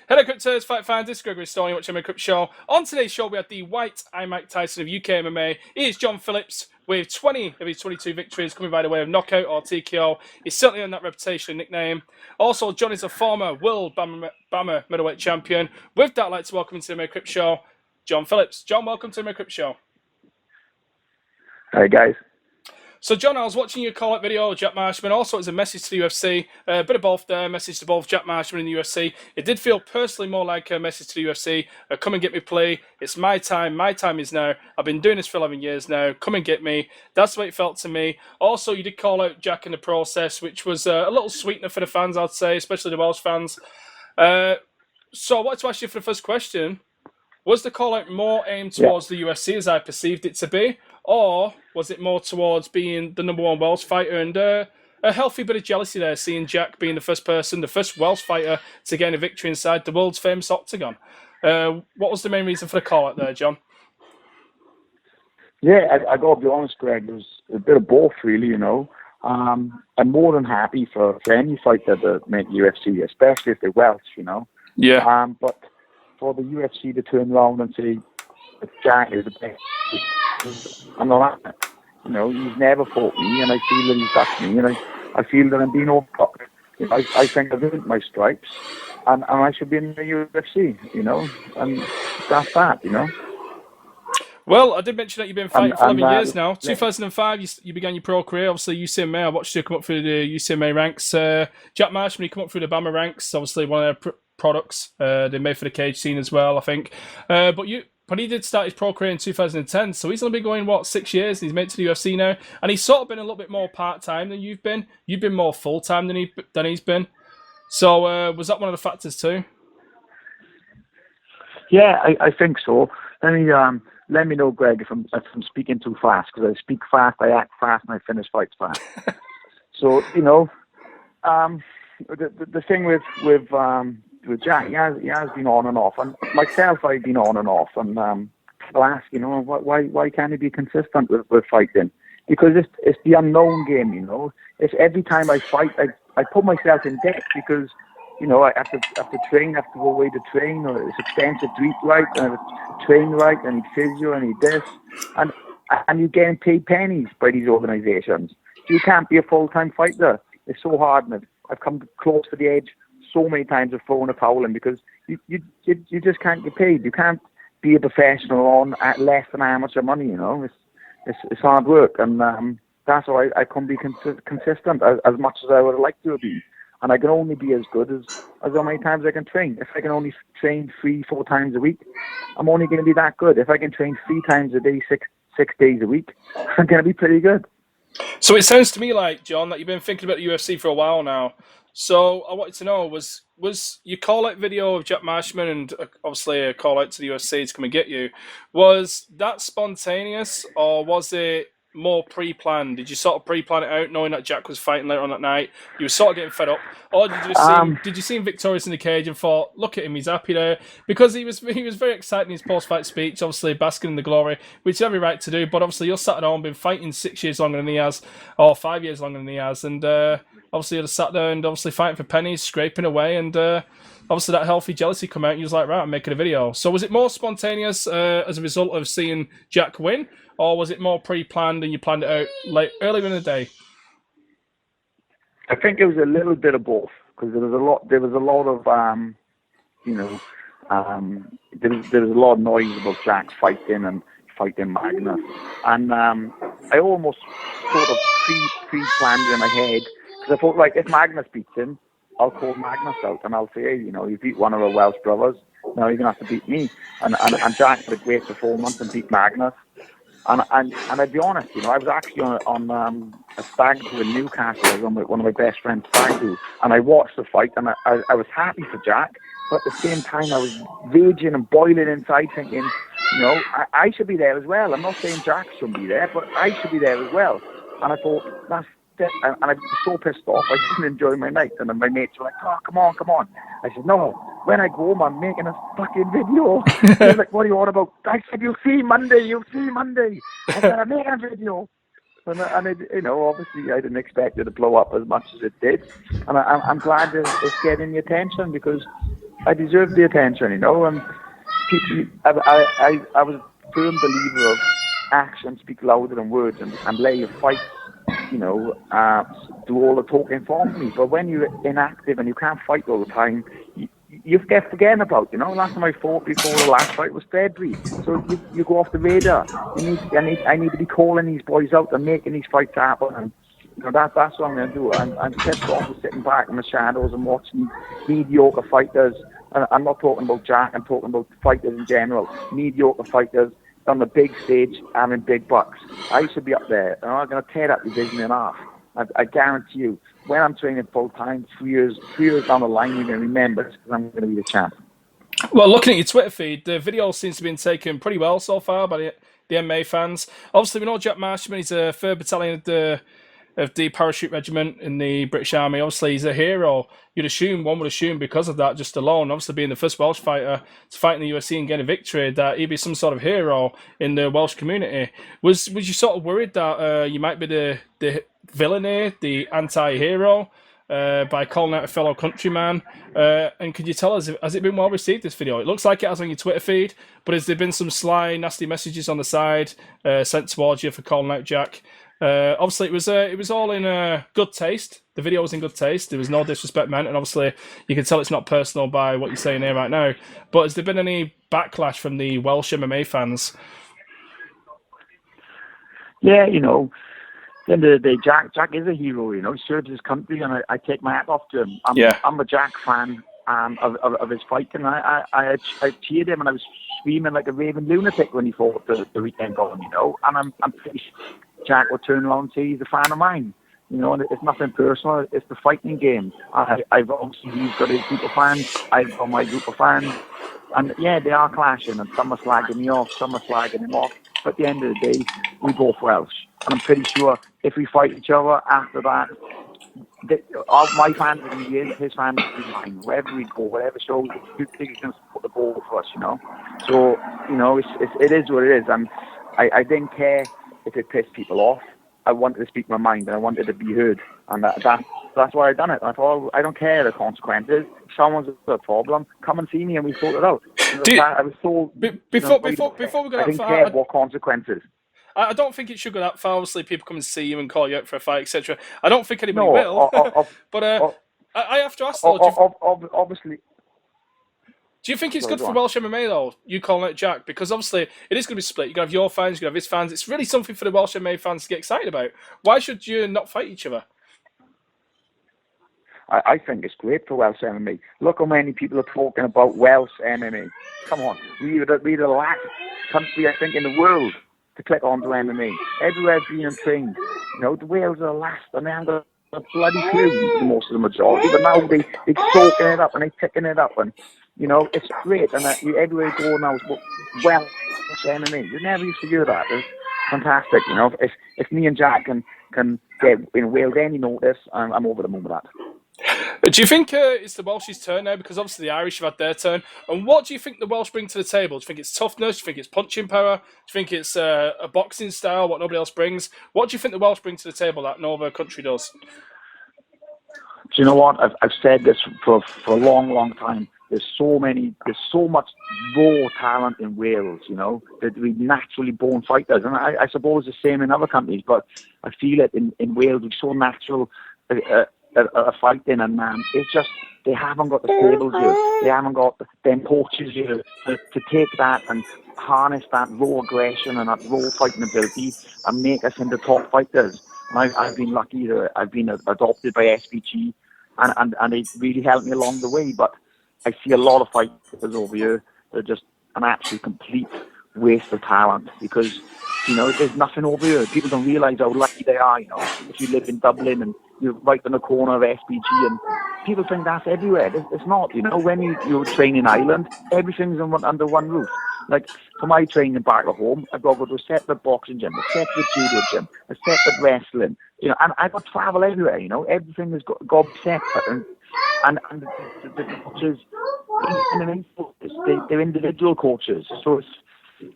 Hello, Cryptos, Fight Fans. This is Gregory Stoney, watching my Crypt Show. On today's show, we have the White Mike Tyson of UK MMA. He is John Phillips with 20 of his 22 victories coming by the way of knockout or TKO. He's certainly on that reputation and nickname. Also, John is a former world Bama middleweight champion. With that, I'd like to welcome to my Crypt Show, John Phillips. John, welcome to my Crypt Show. Hi, guys. So, John, I was watching your call-out video of Jack Marshman. Also, it's a message to the UFC. A bit of both there. Message to both Jack Marshman and the UFC. It did feel personally more like a message to the UFC. Come and get me play. It's my time. My time is now. I've been doing this for 11 years now. Come and get me. That's the way it felt to me. Also, you did call out Jack in the process, which was a little sweetener for the fans, I'd say, especially the Welsh fans. So I wanted to ask you for the first question. Was the call-out more aimed towards the UFC as I perceived it to be? Or was it more towards being the number one Welsh fighter and a healthy bit of jealousy there, seeing Jack being the first Welsh fighter to gain a victory inside the world's famous octagon? What was the main reason for the call-out there, John? Yeah, I got to be honest, Greg. It was a bit of both, really, you know. I'm more than happy for any fighter to make UFC, especially if they're Welsh, you know. Yeah. But for the UFC to turn around and say that Jack is the best, I'm not, you know, he's never fought me, and I feel that he's got me, and I feel that I'm being overlooked. You know, I think I've earned my stripes, and I should be in the UFC, you know, and that's that, you know. Well, I did mention that you've been fighting for 11 years now. 2005, you began your pro career. Obviously, UCMA. I watched you come up through the UCMA ranks. Jack Marshman, you come up through the Bama ranks. Obviously, one of their products they made for the cage scene as well, I think. But he did start his pro career in 2010, so he's only been going, 6 years, and he's made to the UFC now. And he's sort of been a little bit more part-time than you've been. You've been more full-time than he's been. So was that one of the factors too? Yeah, I think so. Let me know, Greg, if I'm speaking too fast, because I speak fast, I act fast, and I finish fights fast. So, you know, the thing with Jack, he has been on and off, and myself, I've been on and off, and people ask, you know, why can't he be consistent with fighting? Because it's the unknown game, you know. If every time I fight, I put myself in debt because, you know, I have to train, I have to go away to train, or it's expensive to eat right, and I have to train right, and need physio, and need this, and you're getting paid pennies by these organisations. You can't be a full-time fighter. It's so hard, and I've come close to the edge so many times of throwing a towel in because you just can't get paid. You can't be a professional on at less than amateur money, you know. It's hard work, and that's why I can't be consistent as much as I would like to be. And I can only be as good as how many times I can train. If I can only train 3-4 times a week, I'm only going to be that good. If I can train 3 times a day, six days a week, I'm going to be pretty good. So it sounds to me like, John, that you've been thinking about the UFC for a while now. So I wanted to know, was your call-out video of Jack Marshman and obviously a call-out to the UFC to come and get you, was that spontaneous or was it more pre-planned? Did you sort of pre-plan it out knowing that Jack was fighting later on that night? You were sort of getting fed up? Or did you see him victorious in the cage and thought, look at him, he's happy there? Because he was very excited in his post-fight speech, obviously basking in the glory, which you have every right to do, but obviously you're sat at home, been fighting 6 years longer than he has, or 5 years longer than he has, and obviously you're sat there and obviously fighting for pennies, scraping away, and obviously that healthy jealousy come out and you was like, right, I'm making a video. So was it more spontaneous as a result of seeing Jack win, or was it more pre-planned and you planned it out earlier in the day? I think it was a little bit of both, because there was a lot of you know, there was a lot of noise about Jack fighting Magnus, and I almost sort of pre-planned it in my head, because I thought, like, if Magnus beats him, I'll call Magnus out and I'll say, hey, you know, you beat one of our Welsh brothers, now you're gonna have to beat me. And Jack had a great performance and beat Magnus. And I'd be honest, you know, I was actually on a stag do in Newcastle. I was on one of my best friends' stag do, and I watched the fight, and I was happy for Jack, but at the same time I was raging and boiling inside, thinking, you know, I should be there as well. I'm not saying Jack shouldn't be there, but I should be there as well. And I thought, that's it. And I was so pissed off, I didn't enjoy my night. And then my mates were like, oh, come on. I said, no, when I go home, I'm making a fucking video. They were like, what are you on about? I said, you'll see Monday. I said, I'm making a video. And it, you know, obviously I didn't expect it to blow up as much as it did. And I'm glad it's getting the attention, because I deserve the attention, you know. And people, I was a firm believer of actions speak louder than words, and let your fights, you know, do all the talking for me. But when you're inactive and you can't fight all the time, you get forgetting about, you know. Last time I fought before the last fight was February, so you go off the radar. I need to be calling these boys out and making these fights happen. And you know, that's what I'm going to do. I'm pissed off with sitting back in the shadows and watching mediocre fighters. And I'm not talking about Jack. I'm talking about fighters in general. Mediocre fighters on the big stage having big bucks. I should be up there, and I'm going to tear that division in half. I guarantee you. When I'm training full time, 3 years down the line, you're going to remember this because I'm going to be the champ. Well, looking at your Twitter feed, the video seems to have been taken pretty well so far by the MMA fans. Obviously, we know Jack Marshman. He's a 3rd Battalion of the Parachute Regiment in the British Army. Obviously, he's a hero. One would assume because of that just alone, obviously being the first Welsh fighter to fight in the UFC and get a victory, that he'd be some sort of hero in the Welsh community. Was you sort of worried that you might be the villain here, the anti-hero, by calling out a fellow countryman? And could you tell us, has it been well received, this video? It looks like it has on your Twitter feed, but has there been some sly, nasty messages on the side sent towards you for calling out Jack? Obviously, it was all in good taste. The video was in good taste. There was no disrespect meant, and obviously, you can tell it's not personal by what you're saying here right now. But has there been any backlash from the Welsh MMA fans? Yeah, you know, at the end of the day, Jack is a hero. You know, he serves his country, and I take my hat off to him. I'm a Jack fan of his fighting. I cheered him, and I was screaming like a raving lunatic when he fought the weekend on. You know, and I'm pretty sure Jack will turn around and say he's a fan of mine. You know, and it's nothing personal. It's the fighting game. I've obviously, he's got his group of fans. I've got my group of fans. And yeah, they are clashing, and some are slagging me off, some are slagging him off. But at the end of the day, we both Welsh. And I'm pretty sure if we fight each other after that, my fans are going to be his, his fans are going to be mine. Wherever we go, whatever show, he's going to put the ball for us, you know. So, you know, it is what it is. And I didn't care if it pissed people off. I wanted to speak my mind, and I wanted to be heard. And that's why I done it. I thought, I don't care the consequences. If someone's got a problem, come and see me and we sort it out. I was so... Before we go that far... I didn't care what consequences. I don't think it should go that far. Obviously, people come and see you and call you out for a fight, etc. I don't think anybody will. But I have to ask, though... Obviously... Do you think it's good for Welsh MMA, though, you calling out Jack? Because obviously it is going to be split. You're going to have your fans, you're going to have his fans. It's really something for the Welsh MMA fans to get excited about. Why should you not fight each other? I think it's great for Welsh MMA. Look how many people are talking about Welsh MMA. Come on. We're the last country, I think, in the world to click onto MMA. Everywhere's being trained. You know, the Wales are the last, and they haven't got a bloody clue, most of the majority. But now they're soaking it up and they're picking it up. And you know, it's great, and everywhere you go now, well, MMA. You never used to do that. It's fantastic, you know. If me and Jack can get in Wales any notice, I'm over the moon with that. Do you think it's the Welsh's turn now? Because obviously the Irish have had their turn. And what do you think the Welsh bring to the table? Do you think it's toughness? Do you think it's punching power? Do you think it's a boxing style, what nobody else brings? What do you think the Welsh bring to the table that no other country does? Do you know what? I've said this for a long, long time. There's so much raw talent in Wales, you know, that we naturally born fighters. And I suppose the same in other countries, but I feel it in Wales, it's so natural a fighting, and it's just, they haven't got the stables here. They haven't got them coaches here to take that and harness that raw aggression and that raw fighting ability and make us into top fighters. And I've been lucky that I've been adopted by SPG, and they really helped me along the way. But I see a lot of fighters over here that are just an absolute complete waste of talent, because, you know, there's nothing over here. People don't realise how lucky they are, you know. If you live in Dublin and you're right on the corner of SPG, and people think that's everywhere. It's not, you know. When you train in Ireland, everything's under one roof. Like, for my training back at home, I've got to go to a separate boxing gym, a separate judo gym, a separate wrestling, you know, and I've got to travel everywhere, you know. Everything has got to be separate. And the coaches, they're individual coaches, so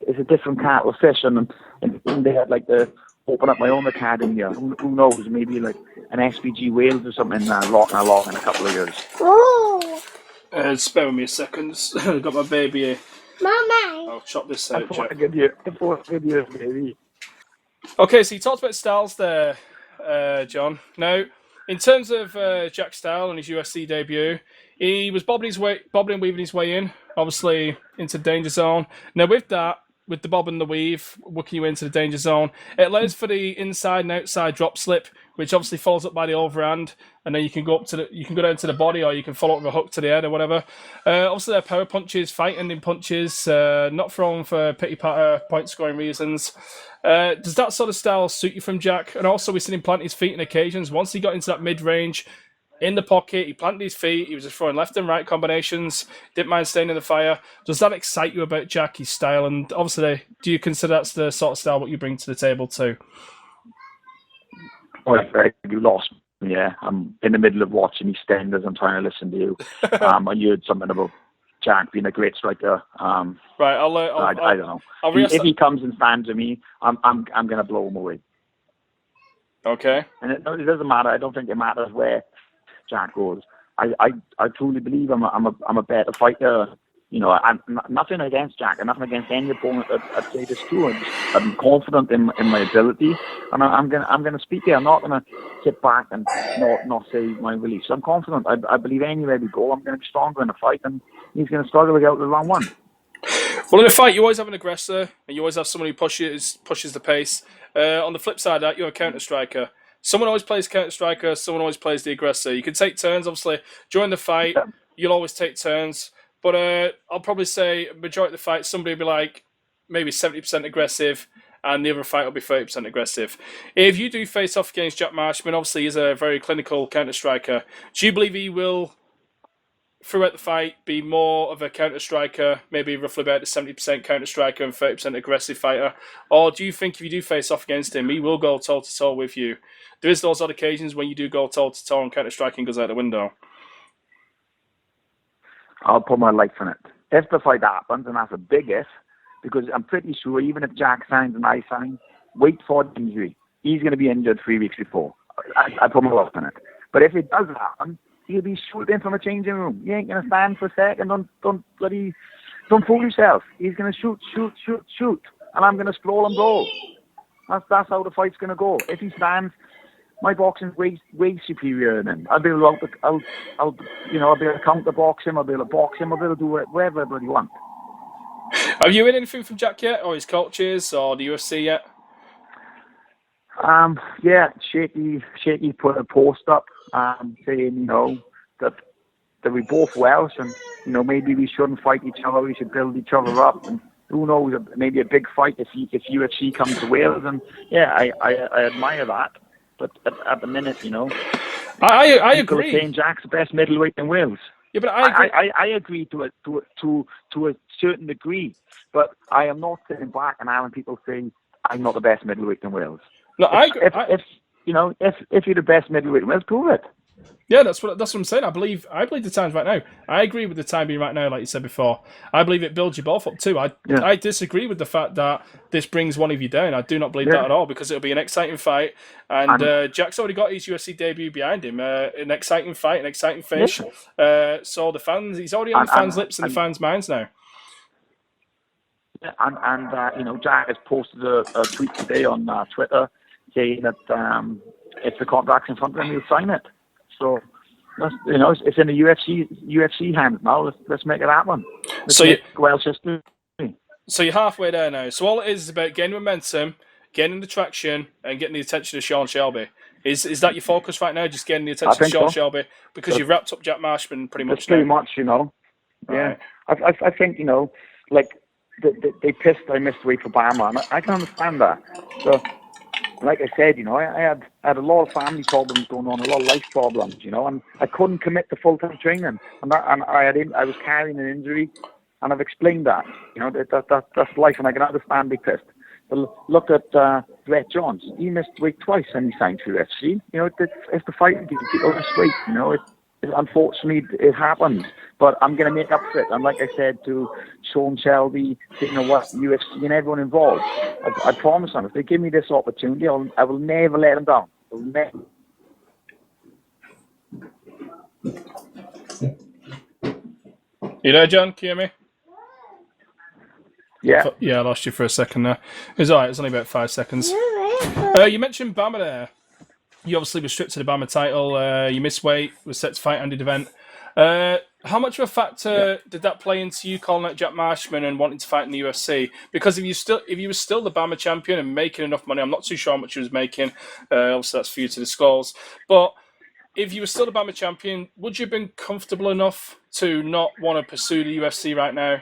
it's a different kettle of fish. And they had like to open up my own academy. Who knows? Maybe like an SPG Wales or something, locking along in a couple of years. Spare me a second. I've got my baby here. Mama. I'll chop this I out, thought Jack. I'd give you a baby. Okay, so you talked about styles there, John. Now, in terms of Jack's style and his UFC debut, he was bobbing and weaving his way in, obviously into the danger zone. Now, with that, with the bob and the weave, working you into the danger zone, it allows for the inside and outside drop slip, which obviously follows up by the overhand, and then you can go down to the body, or you can follow up with a hook to the head or whatever. Obviously, they're power punches, fight-ending punches, not thrown for pity patter, point scoring reasons. Does that sort of style suit you from Jack? And also, we've seen him plant his feet on occasions. Once he got into that mid-range, in the pocket, he planted his feet. He was just throwing left and right combinations. Didn't mind staying in the fire. Does that excite you about Jack, his style? And obviously, do you consider that's the sort of style what you bring to the table too? Oh, you lost me. Yeah, I'm in the middle of watching EastEnders. I'm trying to listen to you. I heard something about Jack being a great striker. Right, I don't know. If he comes and stands with me, I'm going to blow him away. Okay. And it doesn't matter. I don't think it matters where Jack goes. I truly believe I'm a better fighter. You know, I'm nothing against Jack and nothing against any opponent. I'd say this too. I'm confident in my ability, and I'm gonna speak here. I'm not gonna sit back and not say my beliefs. I'm confident. I believe anywhere we go, I'm gonna be stronger in the fight, and he's gonna struggle to get out the wrong one. Well, in a fight, you always have an aggressor, and you always have someone who pushes the pace. On the flip side of that, you're a counter striker. Someone always plays counter striker. Someone always plays the aggressor. You can take turns. Obviously, during the fight, you'll always take turns. But I'll probably say majority of the fight, somebody will be like maybe 70% aggressive, and the other fight will be 30% aggressive. If you do face off against Jack Marshman, obviously he's a very clinical counter striker. Do you believe he will, throughout the fight, be more of a counter striker, maybe roughly about a 70% counter striker and 30% aggressive fighter? Or do you think if you do face off against him, he will go toe to toe with you? There is those odd occasions when you do go toe to toe and counter striking goes out the window. I'll put my life in it. If the fight happens, and that's a big if, because I'm pretty sure even if Jack signs and I sign, wait for the injury. He's going to be injured 3 weeks before. I put my life in it. But if it does happen, he'll be shooting from a changing room. He ain't going to stand for a second. Don't fool yourself. He's going to shoot. And I'm going to sprawl and blow. That's how the fight's going to go. If he stands, my boxing's way superior than him. I'll be able to counter box him. I'll be able to box him. I'll be able to do whatever everybody wants. Have you heard anything from Jack yet, or his coaches, or the UFC yet? Yeah, Shaky put a post up saying, that we're both Welsh and, maybe we shouldn't fight each other, we should build each other up, and who knows, maybe a big fight if UFC comes to Wales, and yeah, I admire that. But at the minute, I agree. Saying Jack's the best middleweight in Wales. Yeah, but I agree. I agree to a certain degree, but I am not sitting back and having people saying I'm not the best middleweight in Wales. No, I agree. If you're the best middleweight in Wales, prove it. Yeah, that's what I'm saying. I believe the time's right now. I agree with the time being right now, like you said before. I believe it builds you both up too. I disagree with the fact that this brings one of you down. I do not believe that at all, because it'll be an exciting fight. And Jack's already got his UFC debut behind him. An exciting fight, an exciting finish. So the fans, he's already on the fans' lips and the fans' minds now. And Jack has posted a tweet today on Twitter saying that if the contract's in front of him, he'll sign it. So, it's in the UFC hands now. Let's make it happen. So you're halfway there now. So all it is about getting momentum, getting the traction, and getting the attention of Sean Shelby. Is that your focus right now? Just getting the attention of Sean Shelby, because you've wrapped up Jack Marshman pretty much. Pretty much, Yeah, right. I think like they pissed. I missed weight for Bama, and I can understand that. So. Like I said, I had a lot of family problems going on, a lot of life problems, and I couldn't commit to full-time training, and I was carrying an injury, and I've explained that, that's life, and I can understand being pissed. But look at Brett Jones. He missed weight twice, and he signed for UFC. It's the fight gives people this weight. Unfortunately, it happens, but I'm going to make up for it. And like I said to Sean Shelby, UFC and everyone involved, I promise them, if they give me this opportunity, I will never let them down. I will never. You there, John? Can you hear me? Yeah. Yeah, I lost you for a second there. It's alright, it's only about 5 seconds. You mentioned Bama there. You obviously were stripped to the Bama title. You missed weight, was set to fight Andy Devent. How much of a factor did that play into you calling out Jack Marshman and wanting to fight in the UFC? Because if you were still the Bama champion and making enough money, I'm not too sure how much you was making. Obviously, that's for you to disclose. But if you were still the Bama champion, would you have been comfortable enough to not want to pursue the UFC right now?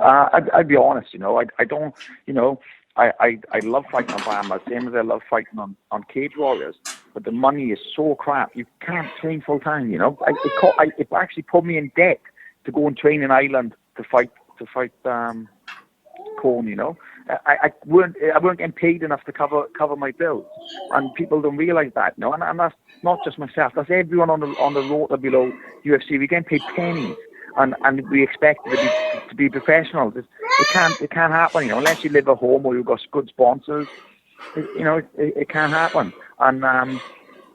I'd be honest, I don't, I love fighting on Bama, same as I love fighting on Cage Warriors, but the money is so crap, you can't train full time, it actually put me in debt to go and train in Ireland to fight Cone, I weren't getting paid enough to cover my bills, and people don't realise that, and that's not just myself, that's everyone on the road below UFC. We're getting paid pennies. And we expect to be professionals. It can't happen, unless you live at home or you've got good sponsors. It can't happen. And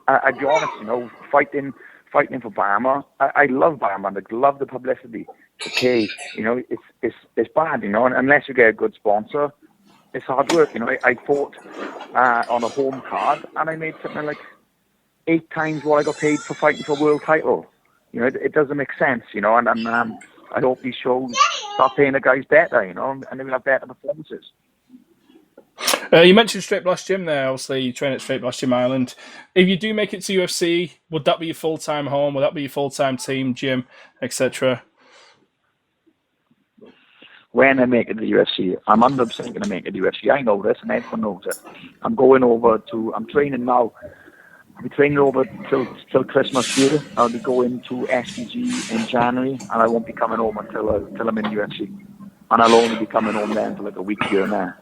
I'd be honest, fighting for Bama. I love Bama and I love the publicity. Okay, it's bad, and unless you get a good sponsor, it's hard work. I fought on a home card and I made something like 8 times what I got paid for fighting for a world title. It doesn't make sense, and I hope these shows start paying the guys better, and they will have better performances. You mentioned Straight Blast Gym there. Obviously, you train at Straight Blast Gym Ireland. If you do make it to UFC, would that be your full-time home? Would that be your full-time team, gym, etc.? When I make it to the UFC, I'm 100% going to make it to the UFC. I know this, and everyone knows it. I'm training now. I'll be training over till Christmas here. I'll be going to SPG in January, and I won't be coming home until I'm in UFC. And I'll only be coming home then for like a week here and there.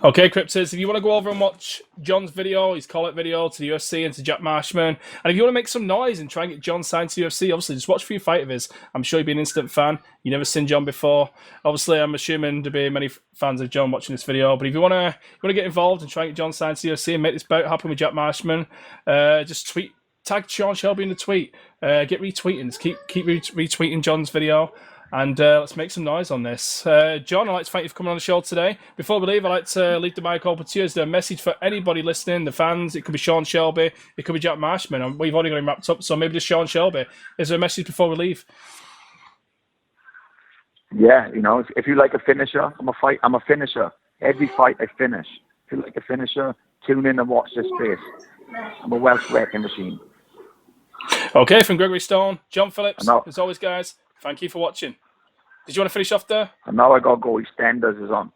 Okay, Cryptids, if you want to go over and watch John's video, his call-out video to the UFC and to Jack Marshman, and if you want to make some noise and try and get John signed to the UFC, obviously just watch a few fight of his. I'm sure you'll be an instant fan. You've never seen John before. Obviously, I'm assuming there'll be many fans of John watching this video, but if you want to get involved and try and get John signed to the UFC and make this bout happen with Jack Marshman, just tag Sean Shelby in the tweet. Get retweeting. Just keep retweeting John's video. And let's make some noise on this. John, I'd like to thank you for coming on the show today. Before we leave, I'd like to leave the mic open to you. Is there a message for anybody listening, the fans? It could be Sean Shelby. It could be Jack Marshman. And we've already got him wrapped up, so maybe just Sean Shelby. Is there a message before we leave? Yeah, if you like a finisher, I'm a finisher. Every fight I finish. If you like a finisher, tune in and watch this space. I'm a Welsh wrecking machine. Okay, from Gregory Stone, John Phillips, as always, guys, thank you for watching. Did you want to finish off there? And now I got to go. EastEnders is on.